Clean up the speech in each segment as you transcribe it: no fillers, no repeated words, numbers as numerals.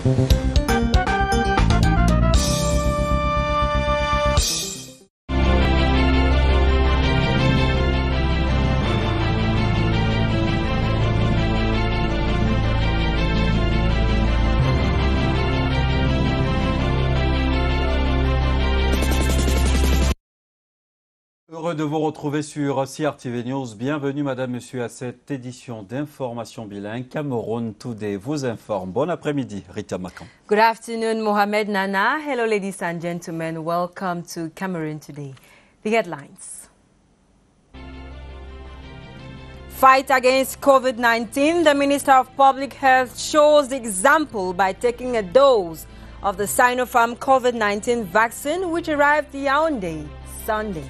Heureux de vous retrouver sur CRTV News. Bienvenue, madame, monsieur, à cette édition d'information bilingue. Cameroun Today vous informe. Bon après-midi, Rita Makan. Good afternoon, Mohamed Nana. Hello, ladies and gentlemen. Welcome to Cameroun Today. The headlines. Fight against COVID-19. The Minister of Public Health shows the example by taking a dose of the Sinopharm COVID-19 vaccine, which arrived Yaoundé Sunday.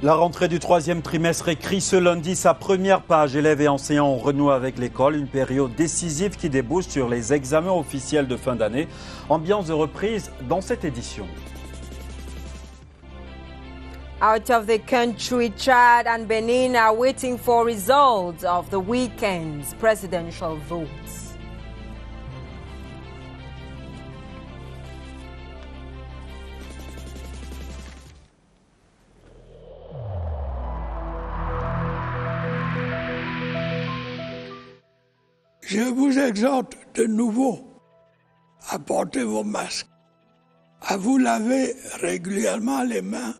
La rentrée du troisième trimestre écrit ce lundi sa première page. Élèves et enseignants ont renoué avec l'école, une période décisive qui débouche sur les examens officiels de fin d'année. Ambiance de reprise dans cette édition. Out of the country, Chad and Benin are waiting for results of the weekend's presidential votes. Je vous exhorte de nouveau à porter vos masques, à vous laver régulièrement les mains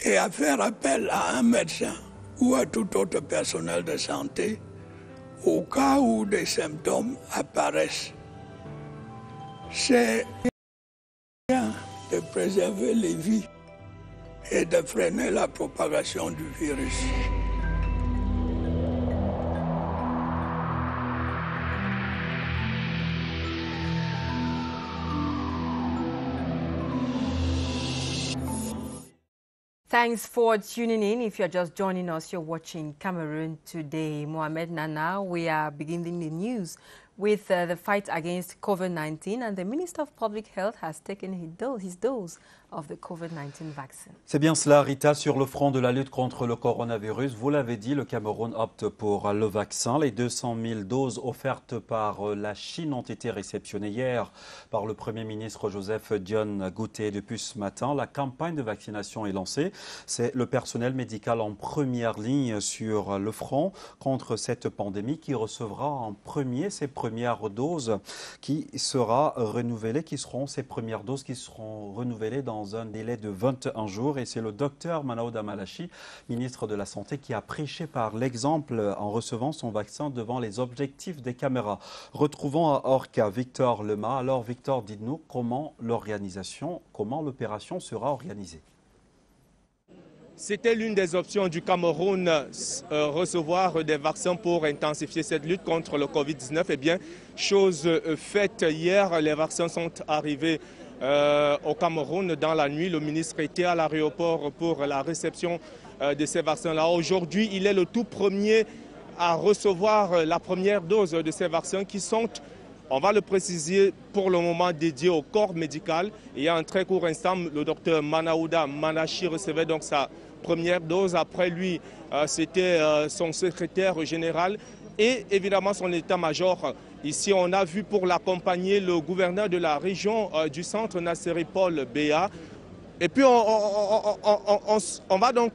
et à faire appel à un médecin ou à tout autre personnel de santé au cas où des symptômes apparaissent. C'est bien de préserver les vies et de freiner la propagation du virus. Thanks for tuning in. If you're just joining us, you're watching Cameroon Today. Mohamed Nana, we are beginning the news with the fight against COVID-19, and the Minister of Public Health has taken his dose of the COVID-19 vaccine. C'est bien cela, Rita, sur le front de la lutte contre le coronavirus. Vous l'avez dit, le Cameroun opte pour le vaccin. Les 200 000 doses offertes par la Chine ont été réceptionnées hier par le Premier ministre Joseph Dione Gouté. Depuis ce matin, la campagne de vaccination est lancée. C'est le personnel médical en première ligne sur le front contre cette pandémie qui recevra en premier ses premières doses qui seront renouvelées dans un délai de 21 jours. Et c'est le docteur Manaouda Malachi, ministre de la Santé, qui a prêché par l'exemple en recevant son vaccin devant les objectifs des caméras. Retrouvons à Orca Victor Lema. Alors Victor, dites-nous comment l'opération sera organisée. C'était l'une des options du Cameroun, recevoir des vaccins pour intensifier cette lutte contre le Covid-19. Eh bien, chose faite hier, les vaccins sont arrivés au Cameroun dans la nuit. Le ministre était à l'aéroport pour la réception de ces vaccins-là. Aujourd'hui, il est le tout premier à recevoir la première dose de ces vaccins qui sont, on va le préciser, pour le moment dédiés au corps médical. Et en un très court instant, le docteur Manaouda Malachi recevait donc sa première dose. Après lui, c'était son secrétaire général et évidemment son état-major. Ici, on a vu pour l'accompagner le gouverneur de la région du centre, Nasseri Paul Béa. Et puis, on va donc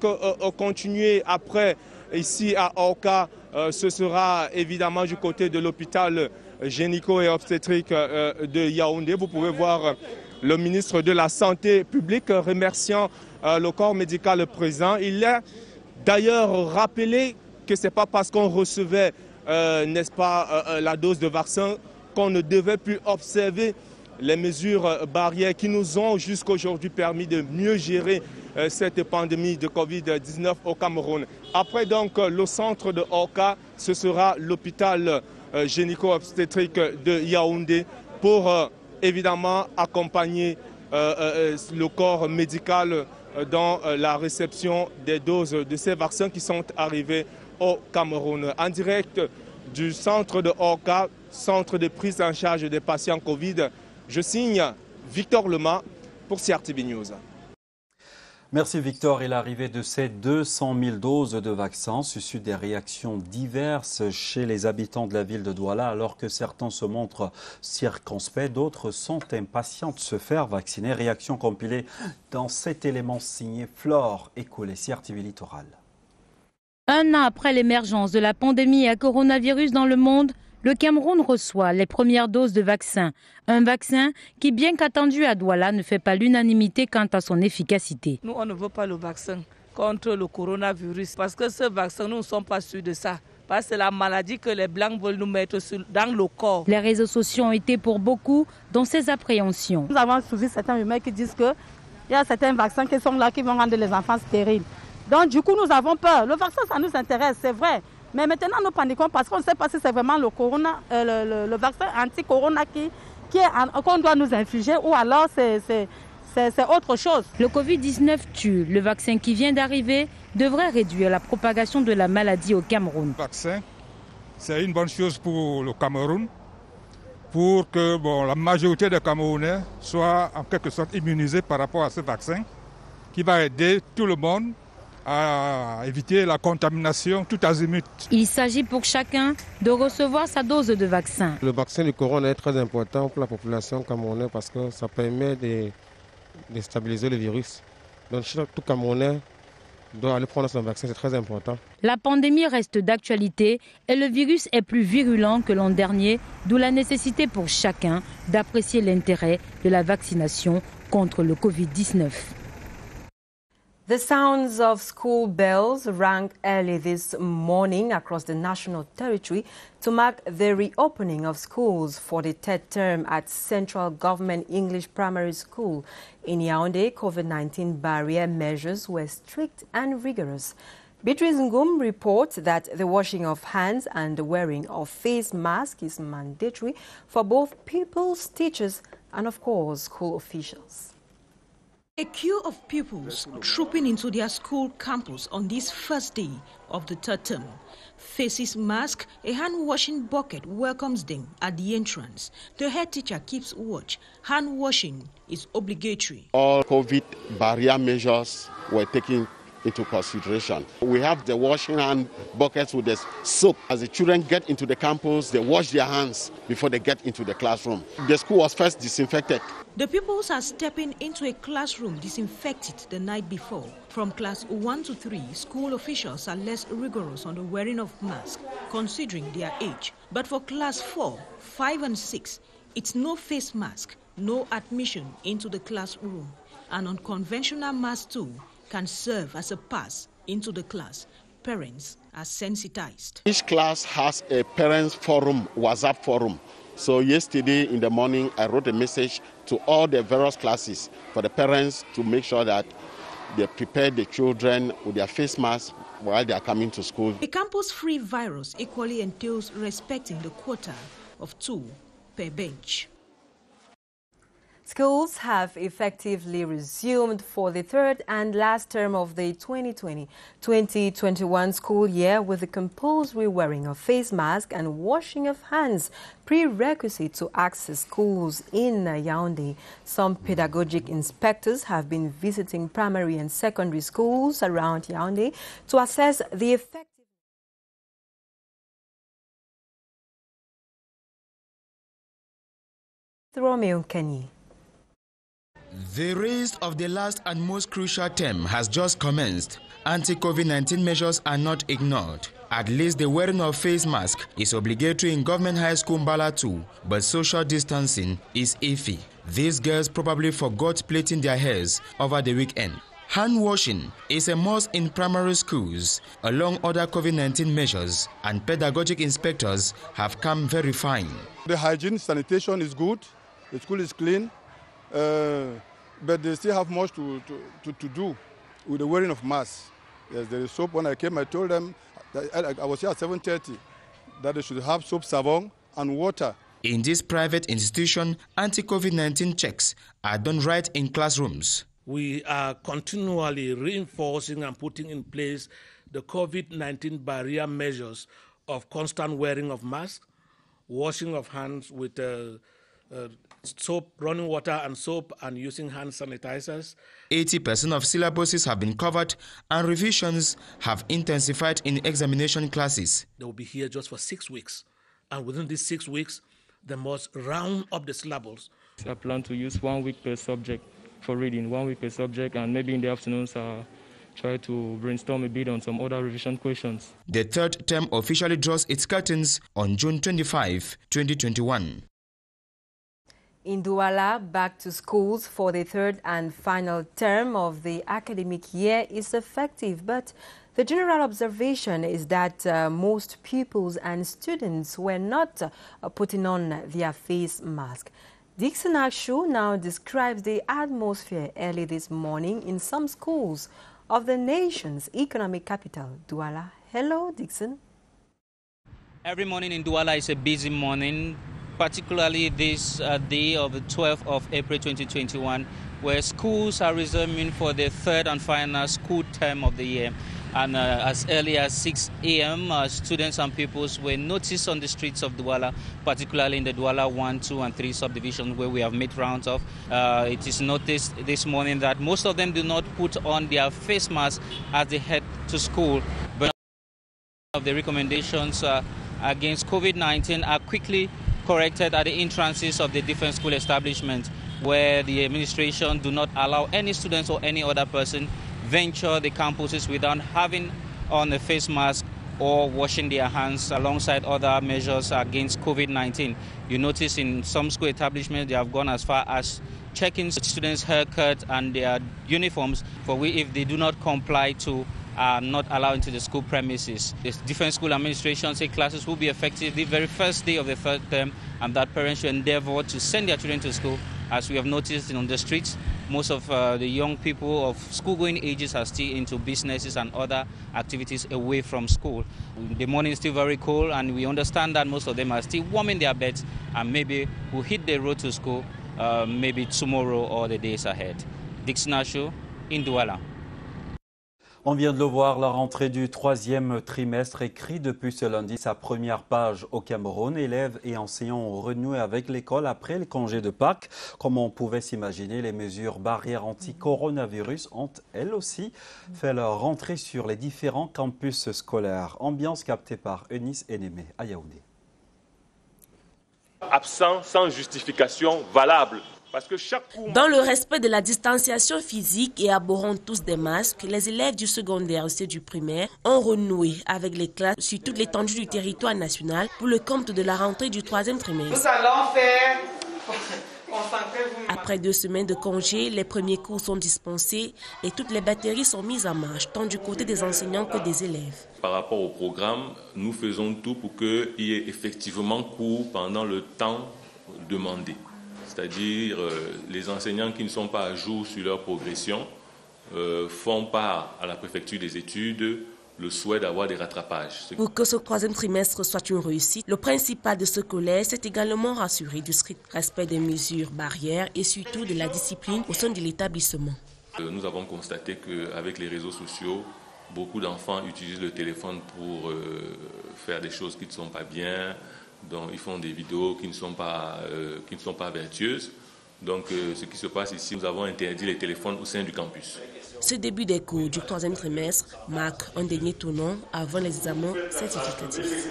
continuer après, ici à Orca. Ce sera évidemment du côté de l'hôpital gynéco et obstétrique de Yaoundé. Vous pouvez voir le ministre de la Santé publique remerciant le corps médical présent. Il a d'ailleurs rappelé que ce n'est pas parce qu'on recevait, n'est-ce pas, la dose de vaccin qu'on ne devait plus observer les mesures barrières qui nous ont jusqu'aujourd'hui permis de mieux gérer cette pandémie de Covid-19 au Cameroun. Après donc le centre de Orca, ce sera l'hôpital gynéco-obstétrique de Yaoundé pour évidemment accompagner le corps médical dans la réception des doses de ces vaccins qui sont arrivés au Cameroun. En direct du centre de Orca, centre de prise en charge des patients Covid, je signe Victor Lema pour CRTV News. Merci Victor. Et l'arrivée de ces 200 000 doses de vaccins suscite des réactions diverses chez les habitants de la ville de Douala, alors que certains se montrent circonspects, d'autres sont impatients de se faire vacciner. Réaction compilée dans cet élément signé Flore Ecolessière TV Littoral. Un an après l'émergence de la pandémie à coronavirus dans le monde, le Cameroun reçoit les premières doses de vaccin. Un vaccin qui, bien qu'attendu à Douala, ne fait pas l'unanimité quant à son efficacité. Nous, on ne veut pas le vaccin contre le coronavirus parce que ce vaccin, nous ne sommes pas sûrs de ça. Parce que c'est la maladie que les Blancs veulent nous mettre dans le corps. Les réseaux sociaux ont été pour beaucoup dans ces appréhensions. Nous avons suivi certains rumeurs qui disent qu'il y a certains vaccins qui sont là qui vont rendre les enfants stériles. Donc du coup, nous avons peur. Le vaccin, ça nous intéresse, c'est vrai. Mais maintenant, nous paniquons parce qu'on ne sait pas si c'est vraiment le vaccin anti-corona qu'on doit nous infliger ou alors c'est autre chose. Le Covid-19 tue. Le vaccin qui vient d'arriver devrait réduire la propagation de la maladie au Cameroun. Le vaccin, c'est une bonne chose pour le Cameroun, pour que la majorité des Camerounais soient en quelque sorte immunisés par rapport à ce vaccin qui va aider tout le monde à éviter la contamination tout azimut. Il s'agit pour chacun de recevoir sa dose de vaccin. Le vaccin du corona est très important pour la population camerounaise parce que ça permet de stabiliser le virus. Donc tout Camerounais doit aller prendre son vaccin, c'est très important. La pandémie reste d'actualité et le virus est plus virulent que l'an dernier, d'où la nécessité pour chacun d'apprécier l'intérêt de la vaccination contre le Covid-19. The sounds of school bells rang early this morning across the national territory to mark the reopening of schools for the third term at Central Government English Primary School. In Yaoundé, COVID-19 barrier measures were strict and rigorous. Beatrice Ngum reports that the washing of hands and the wearing of face masks is mandatory for both pupils, teachers, and of course, school officials. A queue of pupils trooping into their school campus on this first day of the third term. Faces mask, a hand-washing bucket welcomes them at the entrance. The head teacher keeps watch. Hand washing is obligatory. All COVID barrier measures were taken into consideration. We have the washing hand buckets with the soap. As the children get into the campus, they wash their hands before they get into the classroom. The school was first disinfected. The pupils are stepping into a classroom disinfected the night before. From class 1 to 3, school officials are less rigorous on the wearing of masks, considering their age. But for class 4, 5 and 6, it's no face mask, no admission into the classroom. An unconventional mask too can serve as a pass into the class. Parents are sensitized. Each class has a parents forum, WhatsApp forum. So yesterday in the morning, I wrote a message to all the various classes for the parents to make sure that they prepare the children with their face masks while they are coming to school. A campus-free virus equally entails respecting the quota of 2 per bench. Schools have effectively resumed for the third and last term of the 2020-2021 school year with the compulsory wearing of face masks and washing of hands, prerequisite to access schools in Yaoundé. Some pedagogic inspectors have been visiting primary and secondary schools around Yaoundé to assess the effectiveness. Romeo Kenny. The race of the last and most crucial term has just commenced. Anti-COVID-19 measures are not ignored. At least the wearing of face mask is obligatory in Government High School Mbala 2, but social distancing is iffy. These girls probably forgot plaiting their hairs over the weekend. Hand washing is a must in primary schools, along other COVID-19 measures, and pedagogic inspectors have come very fine. The hygiene, sanitation is good, the school is clean. But they still have much to do with the wearing of masks. Yes, there is soap. When I came, I told them, that I was here at 7:30, that they should have soap, savon, and water. In this private institution, anti-COVID-19 checks are done right in classrooms. We are continually reinforcing and putting in place the COVID-19 barrier measures of constant wearing of masks, washing of hands with Soap, running water and soap, and using hand sanitizers. 80% of syllabuses have been covered and revisions have intensified in examination classes. They will be here just for 6 weeks. And within these 6 weeks, they must round up the syllables. I plan to use 1 week per subject for reading, 1 week per subject, and maybe in the afternoons try to brainstorm a bit on some other revision questions. The third term officially draws its curtains on June 25, 2021. In Douala, back to schools for the third and final term of the academic year is effective, but the general observation is that most pupils and students were not putting on their face mask. Dixon Ashu now describes the atmosphere early this morning in some schools of the nation's economic capital, Douala. Hello, Dixon. Every morning in Douala is a busy morning, particularly this day of the 12th of April 2021, where schools are resuming for the third and final school term of the year. And as early as 6 a.m., students and pupils were noticed on the streets of Douala, particularly in the Douala 1, 2, and 3 subdivisions where we have made rounds of. It is noticed this morning that most of them do not put on their face masks as they head to school. But of the recommendations against COVID-19 are quickly corrected at the entrances of the different school establishments, where the administration do not allow any students or any other person venture the campuses without having on a face mask or washing their hands, alongside other measures against COVID-19. You notice in some school establishments they have gone as far as checking students' haircut and their uniforms, for which if they do not comply to not allowed into the school premises. The different school administrations say classes will be effective the very first day of the third term, and that parents should endeavor to send their children to school. As we have noticed on the streets, most of the young people of school-going ages are still into businesses and other activities away from school. The morning is still very cold, and we understand that most of them are still warming their beds and maybe will hit the road to school maybe tomorrow or the days ahead. Dixon Ashu in Douala. On vient de le voir, la rentrée du troisième trimestre écrit depuis ce lundi sa première page au Cameroun. Élèves et enseignants ont renoué avec l'école après le congé de Pâques. Comme on pouvait s'imaginer, les mesures barrières anti-coronavirus ont elles aussi fait leur rentrée sur les différents campus scolaires. Ambiance captée par Eunice Enémé à Yaoundé. Absent sans justification valable. Dans le respect de la distanciation physique et abhorrant tous des masques, les élèves du secondaire et ceux du primaire ont renoué avec les classes sur toute l'étendue du territoire national pour le compte de la rentrée du troisième trimestre. Nous allons faire... Après 2 semaines de congé, les premiers cours sont dispensés et toutes les batteries sont mises en marche, tant du côté des enseignants que des élèves. Par rapport au programme, nous faisons tout pour qu'il y ait effectivement cours pendant le temps demandé. C'est-à-dire les enseignants qui ne sont pas à jour sur leur progression font part à la préfecture des études le souhait d'avoir des rattrapages. Pour que ce troisième trimestre soit une réussite, le principal de ce collège s'est également rassuré du strict respect des mesures barrières et surtout de la discipline au sein de l'établissement. Nous avons constaté qu'avec les réseaux sociaux, beaucoup d'enfants utilisent le téléphone pour faire des choses qui ne sont pas bien. Donc, ils font des vidéos qui ne sont pas vertueuses. Donc, ce qui se passe ici, nous avons interdit les téléphones au sein du campus. Ce début des cours du troisième trimestre marque un dernier tournant avant les examens certificatifs.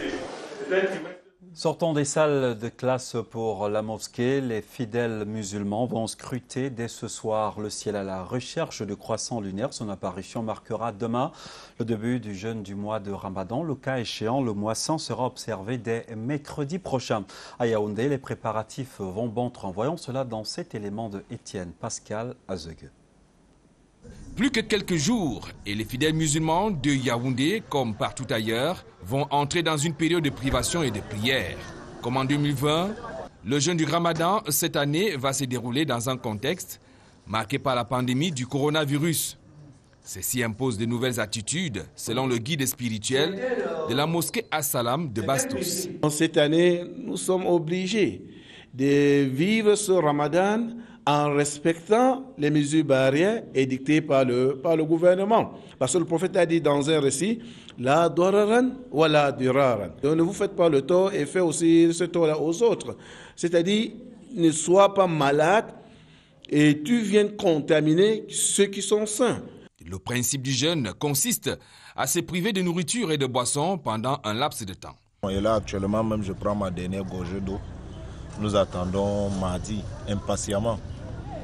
Sortant des salles de classe pour la mosquée, les fidèles musulmans vont scruter dès ce soir le ciel à la recherche du croissant lunaire. Son apparition marquera demain le début du jeûne du mois de Ramadan. Le cas échéant, le mois saint sera observé dès mercredi prochain. À Yaoundé, les préparatifs vont bon train. Voyons cela dans cet élément de Étienne Pascal Azegue. Plus que quelques jours et les fidèles musulmans de Yaoundé, comme partout ailleurs, vont entrer dans une période de privation et de prière. Comme en 2020, le jeûne du Ramadan cette année va se dérouler dans un contexte marqué par la pandémie du coronavirus. Ceci impose de nouvelles attitudes, selon le guide spirituel de la mosquée As-Salam de Bastous. Cette année, nous sommes obligés de vivre ce Ramadan en respectant les mesures barrières édictées par le gouvernement. Parce que le prophète a dit dans un récit, « La dararan wa la diraran ». Donc ne vous faites pas le tort et faites aussi ce tort-là aux autres. C'est-à-dire, ne soient pas malades et tu viennes contaminer ceux qui sont sains. Le principe du jeûne consiste à se priver de nourriture et de boissons pendant un laps de temps. Et là, actuellement, même je prends ma dernière gorgée d'eau. Nous attendons mardi impatiemment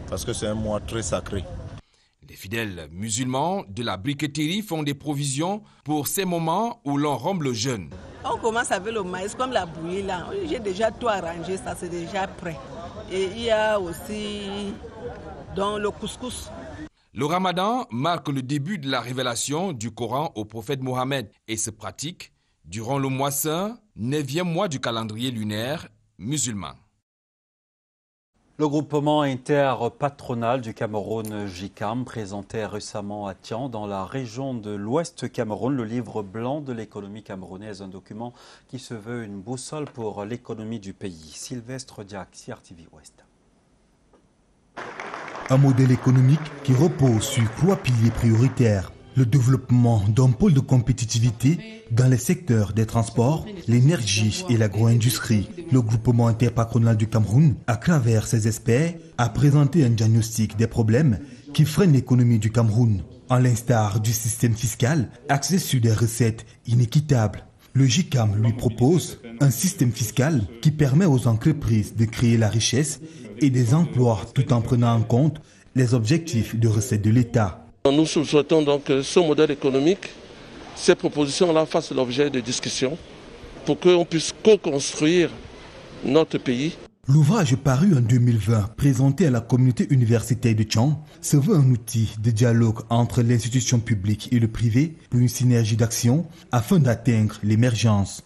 parce que c'est un mois très sacré. Les fidèles musulmans de la briqueterie font des provisions pour ces moments où l'on rompt le jeûne. On commence avec le maïs, comme la bouillie là. J'ai déjà tout arrangé, ça c'est déjà prêt. Et il y a aussi le couscous. Le ramadan marque le début de la révélation du Coran au prophète Mohammed et se pratique durant le mois saint, 9e mois du calendrier lunaire musulman. Le groupement interpatronal du Cameroun, JICAM, présentait récemment à Tian, dans la région de l'Ouest Cameroun, le livre blanc de l'économie camerounaise, un document qui se veut une boussole pour l'économie du pays. Sylvestre Diac, CRTV Ouest. Un modèle économique qui repose sur 3 piliers prioritaires. Le développement d'un pôle de compétitivité dans les secteurs des transports, l'énergie et l'agro-industrie. Le groupement interpatronal du Cameroun, à travers ses experts, a présenté un diagnostic des problèmes qui freinent l'économie du Cameroun, à l'instar du système fiscal axé sur des recettes inéquitables. Le JICAM lui propose un système fiscal qui permet aux entreprises de créer la richesse et des emplois tout en prenant en compte les objectifs de recettes de l'État. Nous souhaitons donc que ce modèle économique, ces propositions-là fassent l'objet de discussions pour qu'on puisse co-construire notre pays. L'ouvrage paru en 2020, présenté à la communauté universitaire de Tian, se veut un outil de dialogue entre l'institution publique et le privé pour une synergie d'action afin d'atteindre l'émergence.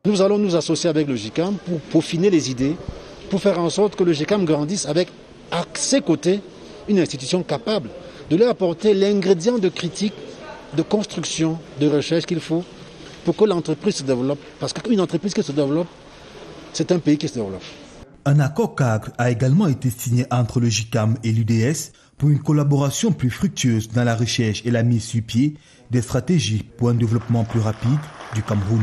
Nous allons nous associer avec le JICAM pour peaufiner les idées, pour faire en sorte que le JICAM grandisse avec à ses côtés une institution capable de leur apporter l'ingrédient de critique, de construction, de recherche qu'il faut pour que l'entreprise se développe. Parce qu'une entreprise qui se développe, c'est un pays qui se développe. Un accord cadre a également été signé entre le JICAM et l'UDS pour une collaboration plus fructueuse dans la recherche et la mise sur pied des stratégies pour un développement plus rapide du Cameroun.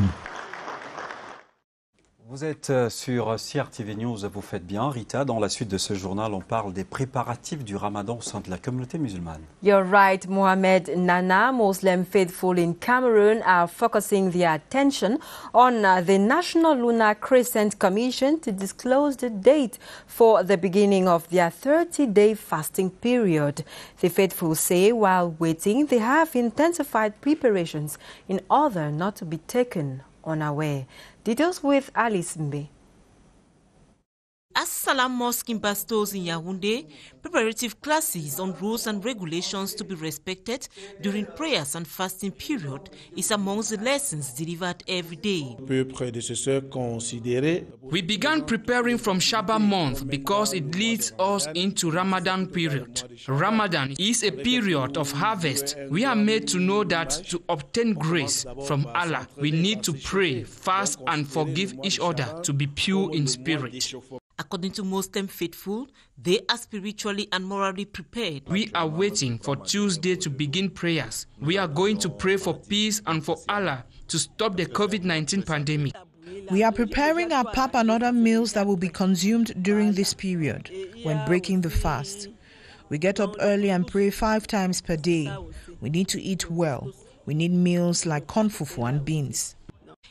Vous êtes sur CRTV News, vous faites bien. Rita, dans la suite de ce journal, on parle des préparatifs du Ramadan au sein de la communauté musulmane. You're right, Mohamed Nana. Muslim faithful in Cameroon are focusing their attention on the National Lunar Crescent Commission to disclose the date for the beginning of their 30-day fasting period. The faithful say while waiting, they have intensified preparations in order not to be taken unaware. Details with Alice Mbe. As-Salam Mosque in Bastos in Yaoundé, preparative classes on rules and regulations to be respected during prayers and fasting period is amongst the lessons delivered every day. We began preparing from Shaban month because it leads us into Ramadan period. Ramadan is a period of harvest. We are made to know that to obtain grace from Allah, we need to pray, fast and forgive each other to be pure in spirit. According to Muslim faithful, they are spiritually and morally prepared. We are waiting for Tuesday to begin prayers. We are going to pray for peace and for Allah to stop the COVID-19 pandemic. We are preparing our pap and other meals that will be consumed during this period when breaking the fast. We get up early and pray 5 times per day. We need to eat well. We need meals like corn fufu and beans.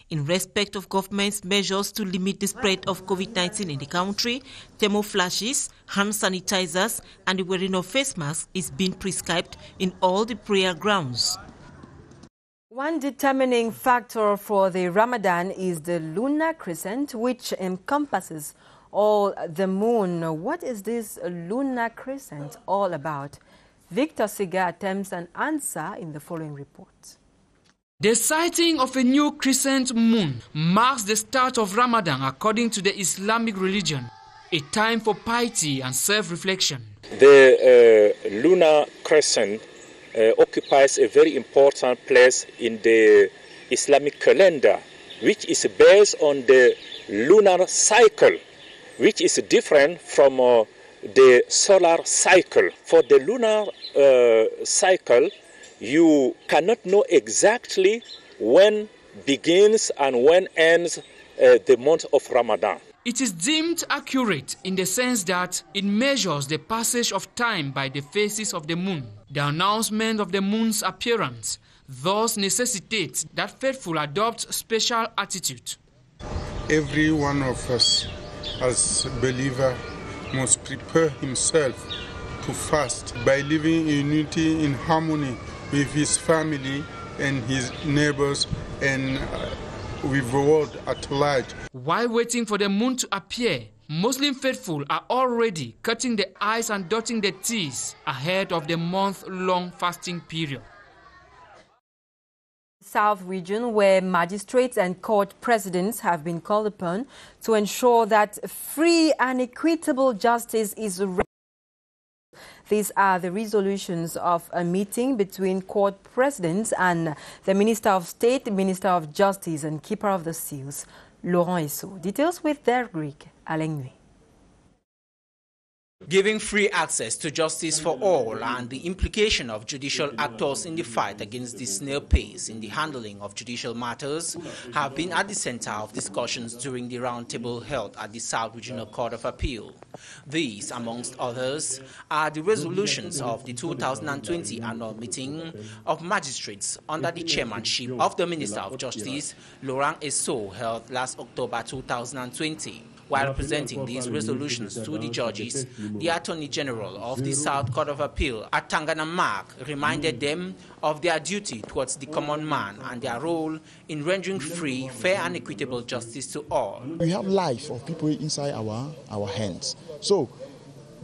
In respect of government's measures to limit the spread of COVID-19 in the country, thermoflashes, hand sanitizers, and the wearing of face masks is being prescribed in all the prayer grounds. One determining factor for the Ramadan is the lunar crescent, which encompasses all the moon. What is this lunar crescent all about? Victor Siga attempts an answer in the following report. The sighting of a new crescent moon marks the start of Ramadan according to the Islamic religion, a time for piety and self-reflection. The lunar crescent occupies a very important place in the Islamic calendar, which is based on the lunar cycle, which is different from the solar cycle. For the lunar cycle, you cannot know exactly when begins and when ends the month of Ramadan. It is deemed accurate in the sense that it measures the passage of time by the phases of the moon. The announcement of the moon's appearance thus necessitates that faithful adopt special attitude. Every one of us as believer must prepare himself to fast by living in unity, in harmony with his family and his neighbors and with the world at large. While waiting for the moon to appear, Muslim faithful are already cutting the I's and dotting the T's ahead of the month-long fasting period. South region, where magistrates and court presidents have been called upon to ensure that free and equitable justice is rendered. These are the resolutions of a meeting between court presidents and the Minister of State, Minister of Justice and Keeper of the Seals, Laurent Esso. Details with their Greek, Alain Nui. Giving free access to justice for all and the implication of judicial actors in the fight against the snail pace in the handling of judicial matters have been at the center of discussions during the roundtable held at the South Regional Court of Appeal. These, amongst others, are the resolutions of the 2020 annual meeting of magistrates under the chairmanship of the Minister of Justice, Laurent Esso, held last October 2020. While presenting these resolutions to the judges, the Attorney General of the South Court of Appeal at Tangana Mark reminded them of their duty towards the common man and their role in rendering free, fair and equitable justice to all. We have lives of people inside our hands. So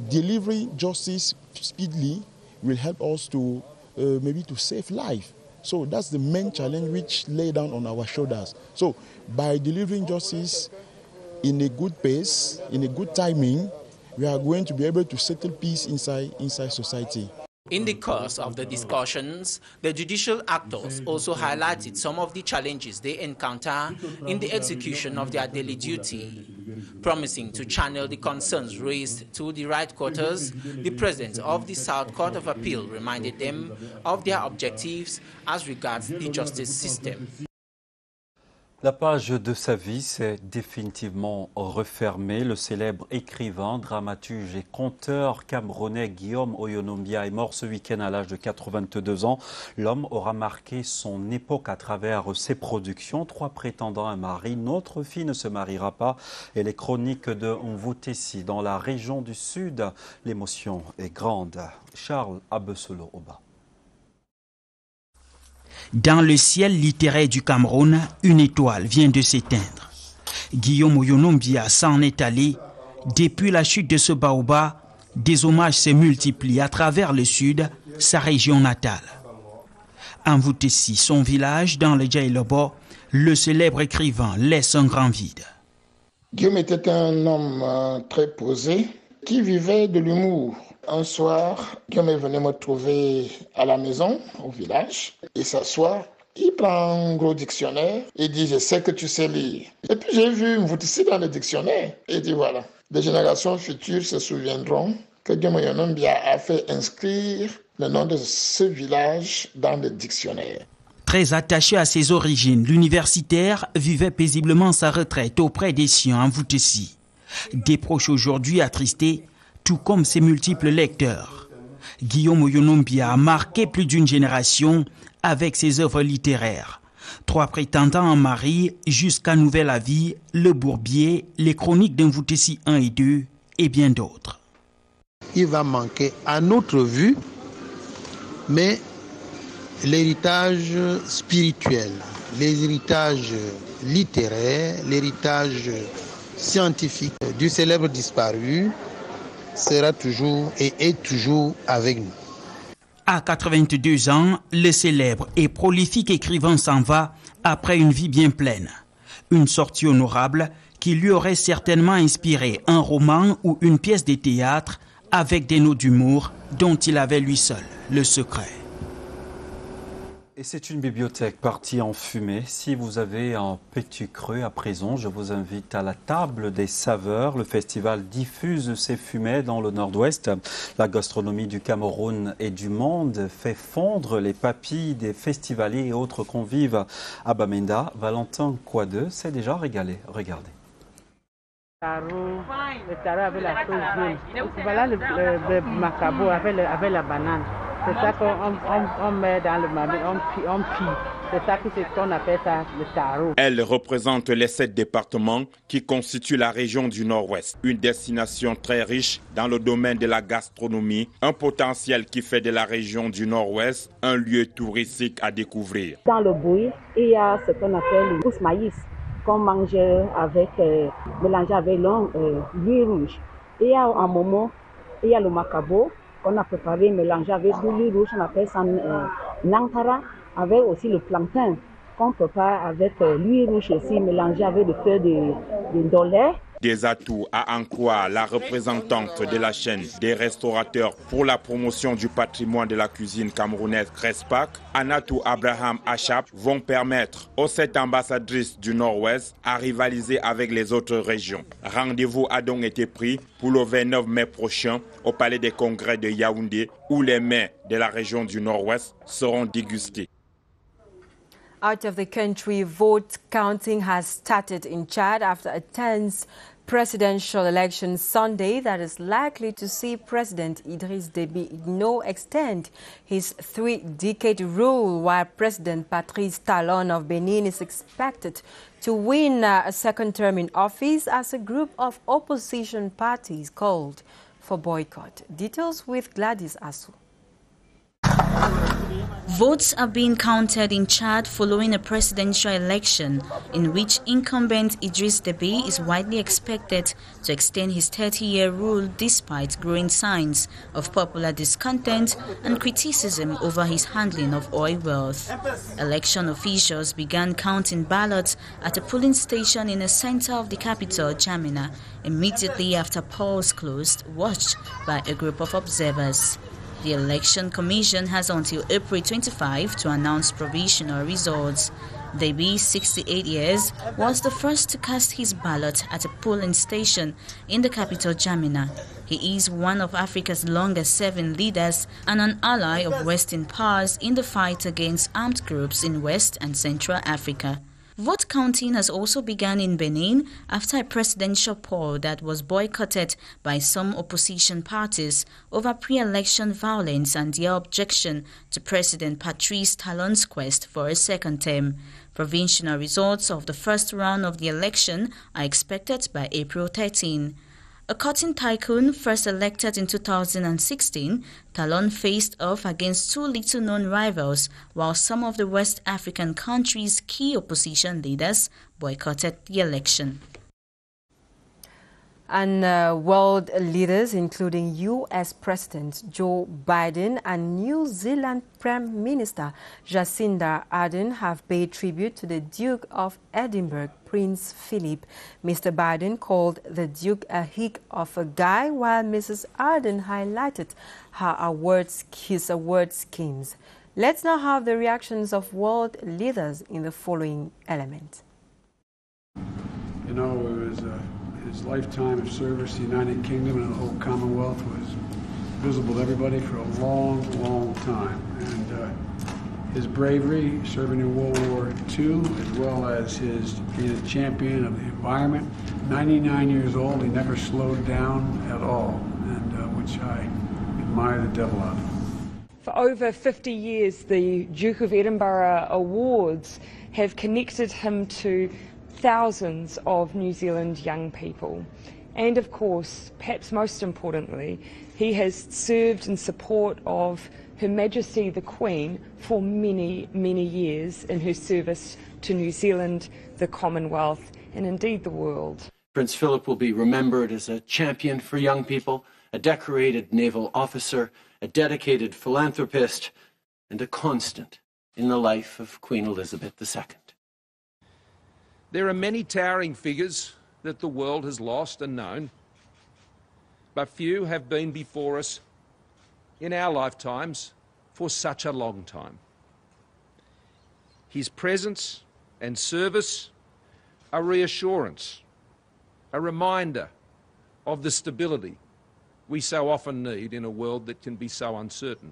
delivering justice speedily will help us to maybe to save life. So that's the main challenge which lay down on our shoulders. So by delivering justice in a good pace, in a good timing, we are going to be able to settle peace inside society. In the course of the discussions, the judicial actors also highlighted some of the challenges they encounter in the execution of their daily duty. Promising to channel the concerns raised to the right quarters, the President of the South Court of Appeal reminded them of their objectives as regards the justice system. La page de sa vie s'est définitivement refermée. Le célèbre écrivain, dramaturge et conteur camerounais Guillaume Oyonombia est mort ce week-end à l'âge de 82 ans. L'homme aura marqué son époque à travers ses productions. 3 prétendants, un mari. Notre fille ne se mariera pas. Et les chroniques de Mvutesi dans la région du Sud. L'émotion est grande. Charles Abesolo-Oba. Dans le ciel littéraire du Cameroun, une étoile vient de s'éteindre. Guillaume Oyonombia s'en est allé. Depuis la chute de ce baobab, des hommages se multiplient à travers le sud, sa région natale. En Mvutesi, son village, dans le Djaïlobo, le célèbre écrivain laisse un grand vide. Guillaume était un homme très posé qui vivait de l'humour. Un soir, Guillaume est venu me trouver à la maison, au village, et s'asseoir. Il prend un gros dictionnaire et dit « Je sais que tu sais lire ». Et puis j'ai vu Mvutesi dans le dictionnaire et dit « Voilà, des générations futures se souviendront que Guillaume Oyonombia a fait inscrire le nom de ce village dans le dictionnaire ». Très attaché à ses origines, l'universitaire vivait paisiblement sa retraite auprès des siens en Mvutesi. Des proches aujourd'hui attristés, tout comme ses multiples lecteurs. Guillaume Oyonombia a marqué plus d'une génération avec ses œuvres littéraires. 3 prétendants en mari, Jusqu'à nouvel avis, Le Bourbier, Les chroniques d'Mvutesi 1 et 2 et bien d'autres. Il va manquer à notre vue, mais l'héritage spirituel, l'héritage littéraire, l'héritage scientifique du célèbre disparu sera toujours et est toujours avec nous. À 82 ans, le célèbre et prolifique écrivain s'en va après une vie bien pleine. Une sortie honorable qui lui aurait certainement inspiré un roman ou une pièce de théâtre avec des notes d'humour dont il avait lui seul le secret. Et c'est une bibliothèque partie en fumée. Si vous avez un petit creux à présent, je vous invite à la table des saveurs. Le festival diffuse ses fumées dans le nord-ouest. La gastronomie du Cameroun et du monde fait fondre les papilles des festivaliers et autres convives. À Bamenda, Valentin Quadeux s'est déjà régalé. Regardez. Le taro avec la sauce jaune. Voilà le macabo avec la banane. C'est ça qu'on met dans le marmite, on pille. C'est ça qu'on appelle ça le taro. Elle représente les 7 départements qui constituent la région du Nord-Ouest. Une destination très riche dans le domaine de la gastronomie, un potentiel qui fait de la région du Nord-Ouest un lieu touristique à découvrir. Dans le bouille, il y a ce qu'on appelle le pousse maïs, qu'on mange avec, mélangé avec l'huile rouge. Il y a un moment, il y a le macabo qu'on a préparé, mélangé avec l'huile rouge, on appelle ça nankara, avec aussi le plantain qu'on prépare avec l'huile rouge aussi, mélangé avec le feu de dolé. Des atouts à en croire la représentante de la chaîne des restaurateurs pour la promotion du patrimoine de la cuisine camerounaise Crespac, Anatou Abraham Achap, vont permettre aux 7 ambassadrices du Nord-Ouest à rivaliser avec les autres régions. Rendez-vous a donc été pris pour le 29 mai prochain au Palais des Congrès de Yaoundé, où les mets de la région du Nord-Ouest seront dégustés. Out of the country, vote counting has started in Chad after a tense presidential election Sunday that is likely to see President Idriss Déby Itno extend his 3-decade rule, while President Patrice Talon of Benin is expected to win a second term in office as a group of opposition parties called for boycott. Details with Gladys Asu. Votes are being counted in Chad following a presidential election in which incumbent Idriss Déby is widely expected to extend his 30-year rule despite growing signs of popular discontent and criticism over his handling of oil wealth. Election officials began counting ballots at a polling station in the center of the capital, Jamina, immediately after polls closed, watched by a group of observers. The Election Commission has until April 25 to announce provisional results. Déby, 68 years, was the first to cast his ballot at a polling station in the capital, Jamina. He is one of Africa's longest-serving leaders and an ally of Western powers in the fight against armed groups in West and Central Africa. Vote counting has also begun in Benin after a presidential poll that was boycotted by some opposition parties over pre-election violence and their objection to President Patrice Talon's quest for a second term. Provisional results of the first round of the election are expected by April 13. A cotton tycoon first elected in 2016, Talon faced off against 2 little-known rivals, while some of the West African countries' key opposition leaders boycotted the election. And world leaders, including U.S. President Joe Biden and New Zealand Prime Minister Jacinda Ardern, have paid tribute to the Duke of Edinburgh, Prince Philip. Mr. Biden called the Duke a hick of a guy, while Mrs. Ardern highlighted his award schemes. Let's now have the reactions of world leaders in the following element. You know, it was his lifetime of service to the United Kingdom and the whole Commonwealth was visible to everybody for a long, long time. And his bravery serving in World War II, as well as his being a champion of the environment. 99 years old, he never slowed down at all, and which I admire the devil out of. For over 50 years, the Duke of Edinburgh Awards have connected him to thousands of New Zealand young people. And of course, perhaps most importantly, he has served in support of Her Majesty the Queen for many, many years in her service to New Zealand, the Commonwealth, and indeed the world. Prince Philip will be remembered as a champion for young people, a decorated naval officer, a dedicated philanthropist, and a constant in the life of Queen Elizabeth II. There are many towering figures that the world has lost and known, but few have been before us in our lifetimes for such a long time. His presence and service are reassurance, a reminder of the stability we so often need in a world that can be so uncertain.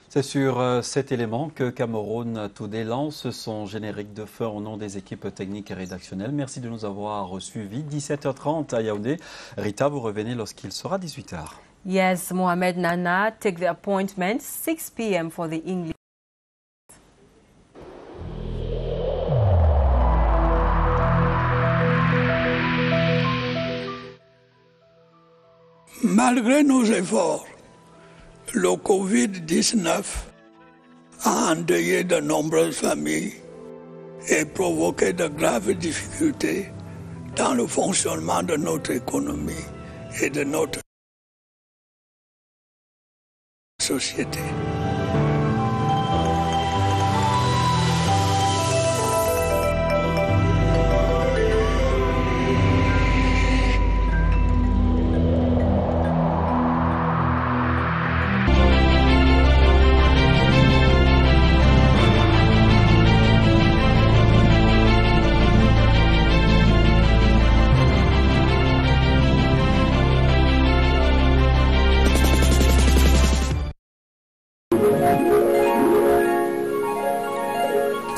C'est sur cet élément que Cameroun Today lance son générique de fin au nom des équipes techniques et rédactionnelles. Merci de nous avoir suivis. 17h30 à Yaoundé. Rita, vous revenez lorsqu'il sera 18h. Yes, Mohamed Nana, take the appointment, 6 p.m. for the English. Malgré nos efforts, le Covid-19 a endeuillé de nombreuses familles et provoqué de graves difficultés dans le fonctionnement de notre économie et de notre société.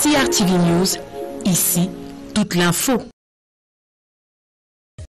TRTV News, ici, toute l'info.